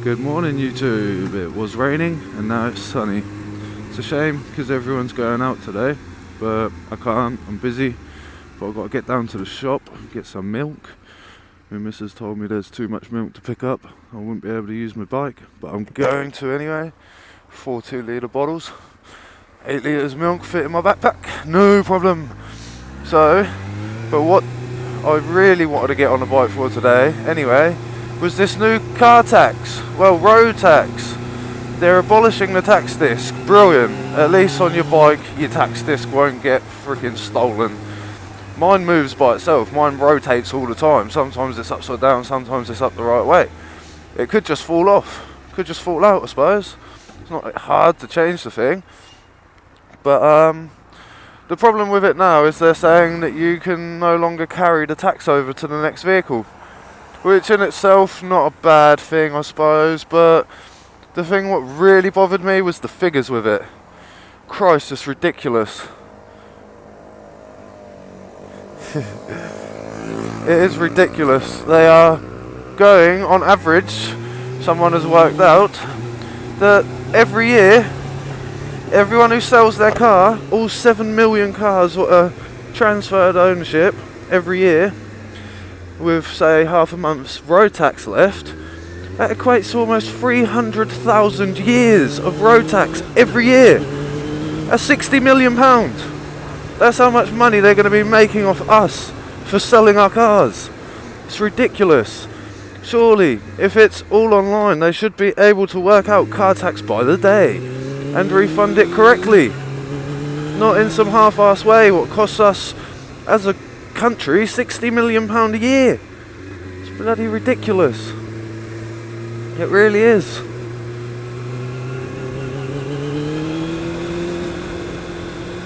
Good morning YouTube. It was raining and now it's sunny. It's a shame because everyone's going out today, but I can't, I'm busy. But I've got to get down to the shop, get some milk. My missus told me there's too much milk to pick up. I wouldn't be able to use my bike, but I'm going to anyway. 4 2-litre bottles, 8 litres milk fit in my backpack, no problem. So, but what I really wanted to get on the bike for today, anyway, was this new car tax, well, road tax. They're abolishing the tax disc, brilliant. At least on your bike, your tax disc won't get freaking stolen. Mine moves by itself, mine rotates all the time. Sometimes it's upside down, sometimes it's up the right way. It could just fall off, could just fall out, I suppose. It's not hard to change the thing. But the problem with it now is they're saying that you can no longer carry the tax over to the next vehicle. Which in itself, not a bad thing, I suppose, but the thing what really bothered me was the figures with it. Christ, it's ridiculous. It is ridiculous. They are going, on average, someone has worked out, that every year, everyone who sells their car, all 7 million cars what are transferred ownership every year, with say half a month's road tax left, that equates to almost 300,000 years of road tax every year. That's £60 million. That's how much money they're going to be making off us for selling our cars. It's ridiculous. Surely, if it's all online, they should be able to work out car tax by the day and refund it correctly. Not in some half-assed way what costs us as a country £60 million a year. It's bloody ridiculous. It really is.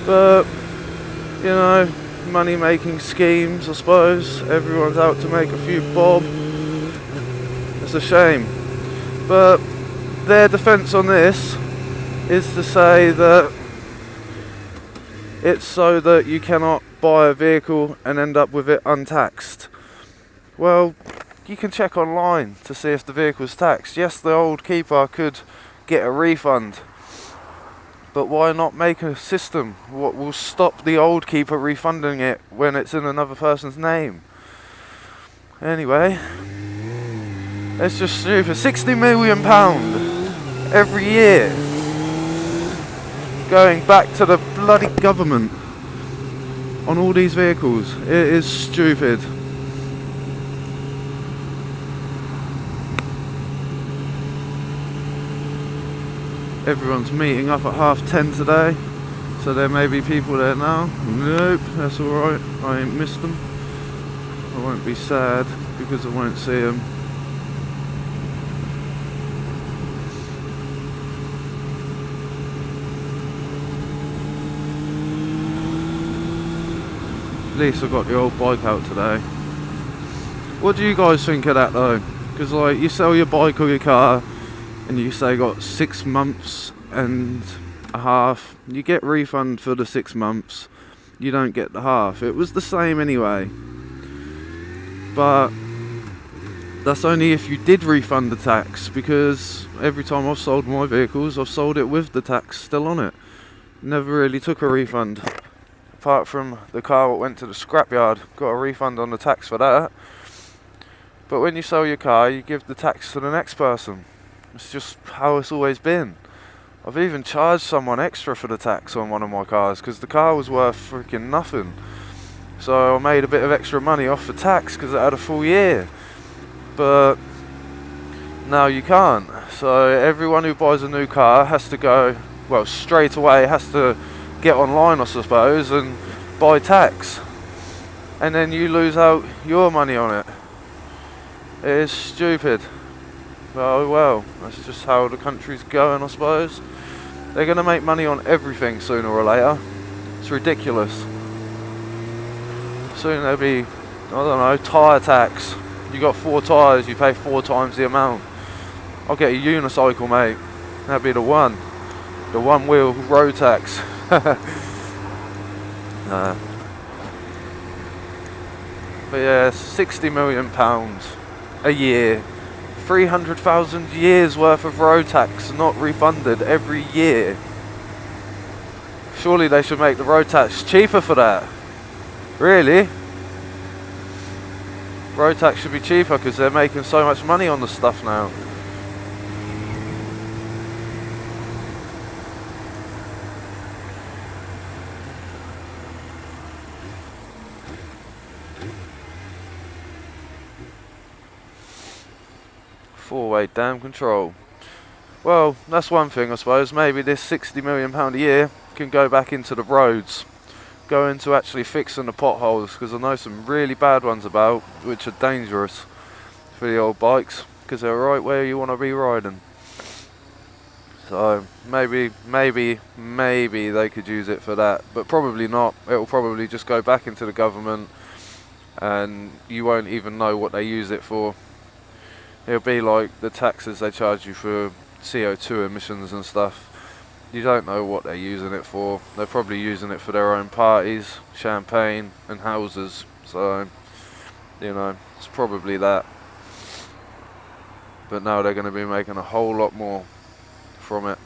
But, you know, money making schemes, I suppose. Everyone's out to make a few bob. It's a shame. But their defence on this is to say that it's so that you cannot buy a vehicle and end up with it untaxed. Well, you can check online to see if the vehicle's taxed. Yes, the old keeper could get a refund, but why not make a system what will stop the old keeper refunding it when it's in another person's name? Anyway, it's just stupid. £60 million every year going back to the bloody government on all these vehicles. It is stupid. Everyone's meeting up at 10:30 today, so there may be people there now. Nope, that's alright, I ain't missed them. I won't be sad because I won't see them. At least I got the old bike out today. What do you guys think of that though? Because like, you sell your bike or your car and you say got 6 months and a half, you get refund for the 6 months, you don't get the half. It was the same anyway, but that's only if you did refund the tax, because every time I've sold my vehicles, I've sold it with the tax still on it. Never really took a refund. Apart from the car that went to the scrapyard, got a refund on the tax for that. But when you sell your car, you give the tax to the next person. It's just how it's always been. I've even charged someone extra for the tax on one of my cars because the car was worth freaking nothing. So I made a bit of extra money off the tax because it had a full year. But now you can't. So everyone who buys a new car has to go, well, straight away has to get online, I suppose, and buy tax, and then you lose out your money on it. It is stupid. Oh well, that's just how the country's going, I suppose. They're going to make money on everything sooner or later. It's ridiculous. Soon there'll be, I don't know, tyre tax. You got 4 tyres, you pay 4 times the amount. I'll get a unicycle, mate. That'd be the one wheel road tax. Nah. But yeah, £60 million a year, 300,000 years worth of road tax not refunded every year. Surely they should make the road tax cheaper for that. Really? Road tax should be cheaper because they're making so much money on the stuff now. Four-way dam control. Well, that's one thing I suppose. Maybe this £60 million a year can go back into the roads. Go into actually fixing the potholes, because I know some really bad ones about, which are dangerous for the old bikes, because they're right where you want to be riding. So maybe they could use it for that, but probably not. It'll probably just go back into the government and you won't even know what they use it for. It'll be like the taxes they charge you for CO2 emissions and stuff. You don't know what they're using it for. They're probably using it for their own parties, champagne and houses. So, you know, it's probably that. But now they're going to be making a whole lot more from it.